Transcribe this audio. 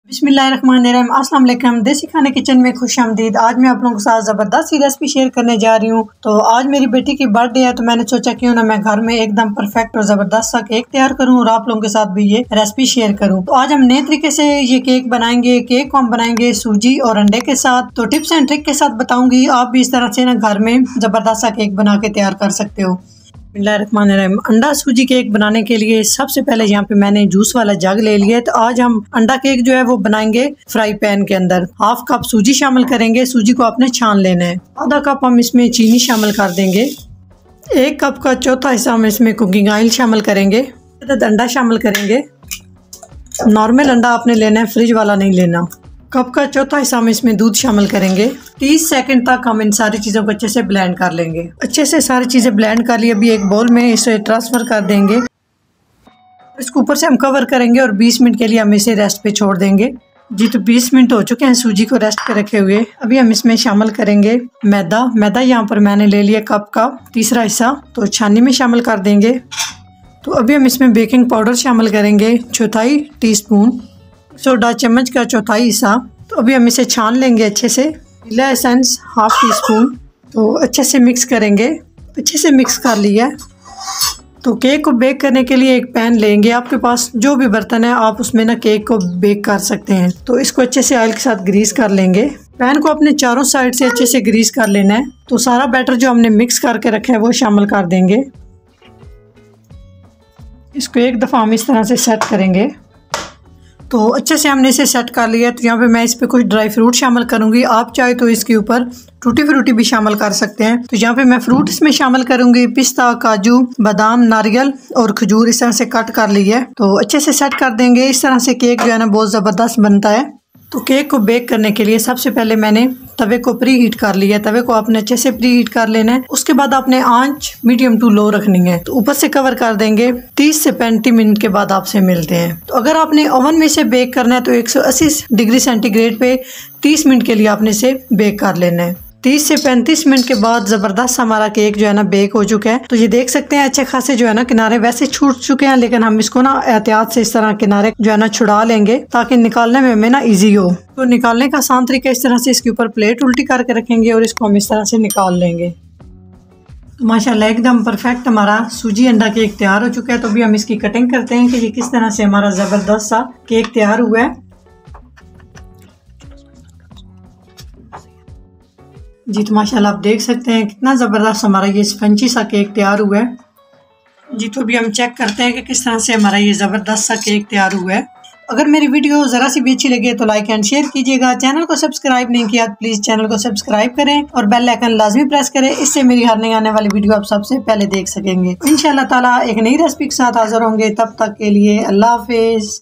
बिस्मिल्लाहिर्रहमानिर्रहीम। अस्सलाम वालेकुम। देसी खाने किचन में खुशामदीद। आज मैं आप लोगों के साथ ज़बरदस्त सी रेसिपी शेयर करने जा रही हूँ। तो आज मेरी बेटी की बर्थडे है, तो मैंने सोचा क्यों ना मैं घर में एकदम परफेक्ट और ज़बरदस्त सा केक तैयार करूँ और आप लोगों के साथ भी ये रेसिपी शेयर करूँ। तो आज हम नए तरीके से ये केक बनाएंगे। केक को हम बनाएंगे सूजी और अंडे के साथ। तो टिप्स एंड ट्रिक के साथ बताऊंगी, आप भी इस तरह से ना घर में ज़बरदस्त सा केक बना के तैयार कर सकते हो। बिस्मिल्लाहिर्रहमानिर्रहीम। अंडा सूजी केक बनाने के लिए सबसे पहले यहाँ पे मैंने जूस वाला जग ले लिया है। तो आज हम अंडा केक जो है वो बनाएंगे फ्राई पैन के अंदर। हाफ कप सूजी शामिल करेंगे। सूजी को आपने छान लेना है। आधा कप हम इसमें चीनी शामिल कर देंगे। 1 कप का चौथा हिस्सा हम इसमें कुकिंग ऑयल शामिल करेंगे। अंडा शामिल करेंगे। नॉर्मल अंडा आपने लेना है, फ्रिज वाला नहीं लेना। कप का चौथा हिस्सा हम इसमें दूध शामिल करेंगे। 30 सेकंड तक हम इन सारी चीज़ों को अच्छे से ब्लेंड कर लेंगे। अच्छे से सारी चीज़ें ब्लेंड कर ली। अभी एक बाउल में इसे ट्रांसफ़र कर देंगे। इसके ऊपर से हम कवर करेंगे और 20 मिनट के लिए हम इसे रेस्ट पे छोड़ देंगे। जी, तो 20 मिनट हो चुके हैं सूजी को रेस्ट पे रखे हुए। अभी हम इसमें शामिल करेंगे मैदा यहाँ पर मैंने ले लिया कप का तीसरा हिस्सा, तो छाननी में शामिल कर देंगे। तो अभी हम इसमें बेकिंग पाउडर शामिल करेंगे 1/4 टीस्पून। सोडा चम्मच का 1/4 हिस्सा। तो अभी हम इसे छान लेंगे अच्छे से। Vanilla essence 1/2 teaspoon. तो अच्छे से मिक्स करेंगे। अच्छे से मिक्स कर लिया। तो केक को बेक करने के लिए एक पैन लेंगे। आपके पास जो भी बर्तन है आप उसमें ना केक को बेक कर सकते हैं। तो इसको अच्छे से ऑयल के साथ ग्रीस कर लेंगे। पैन को अपने चारों साइड से अच्छे से ग्रीस कर लेना है। तो सारा बैटर जो हमने मिक्स करके रखा है वो शामिल कर देंगे। इसको एक दफ़ा हम इस तरह से सेट करेंगे। तो अच्छे से हमने इसे सेट कर लिया। तो यहाँ पे मैं इस पे कुछ ड्राई फ्रूट शामिल करूँगी। आप चाहे तो इसके ऊपर टूटी फ्रूटी भी शामिल कर सकते हैं। तो यहाँ पे मैं फ्रूट इसमें शामिल करूँगी पिस्ता, काजू, बादाम, नारियल और खजूर इस तरह से कट कर लिया है। तो अच्छे से सेट कर देंगे। इस तरह से केक जो है ना बहुत ज़बरदस्त बनता है। तो केक को बेक करने के लिए सबसे पहले मैंने तवे को प्री हीट कर लिया है। तवे को आपने अच्छे से प्री हीट कर लेना है। उसके बाद आपने आंच मीडियम टू लो रखनी है। तो ऊपर से कवर कर देंगे। 30 से 35 मिनट के बाद आपसे मिलते हैं। तो अगर आपने ओवन में से बेक करना है तो 180 डिग्री सेंटीग्रेड पे 30 मिनट के लिए आपने इसे बेक कर लेना है। 30 से 35 मिनट के बाद ज़बरदस्त हमारा केक जो है ना बेक हो चुका है। तो ये देख सकते हैं अच्छे खासे जो है ना किनारे वैसे छूट चुके हैं, लेकिन हम इसको ना एहतियात से इस तरह किनारे जो है ना छुड़ा लेंगे ताकि निकालने में हमें ना इजी हो। तो निकालने का आसान तरीका इस तरह से इसके ऊपर प्लेट उल्टी करके रखेंगे और इसको हम इस तरह से निकाल लेंगे। तो माशाल्लाह एकदम परफेक्ट हमारा सूजी अंडा केक तैयार हो चुका है। तो अभी हम इसकी कटिंग करते हैं कि ये किस तरह से हमारा ज़बरदस्त सा केक तैयार हुआ है। जी, तो माशाल्लाह आप देख सकते हैं कितना ज़बरदस्त हमारा ये स्पंजी सा केक तैयार हुआ है। जी, तो अभी हम चेक करते हैं कि किस तरह से हमारा ये ज़बरदस्त सा केक तैयार हुआ है। अगर मेरी वीडियो ज़रा सी भी अच्छी लगे तो लाइक एंड शेयर कीजिएगा। चैनल को सब्सक्राइब नहीं किया तो प्लीज़ चैनल को सब्सक्राइब करें और बेल आइकन लाजमी प्रेस करें। इससे मेरी हर नई आने वाली वीडियो आप सबसे पहले देख सकेंगे। इंशाअल्लाह ताला एक नई रेसिपी के साथ हाजिर होंगे। तब तक के लिए अल्लाह हाफिज़।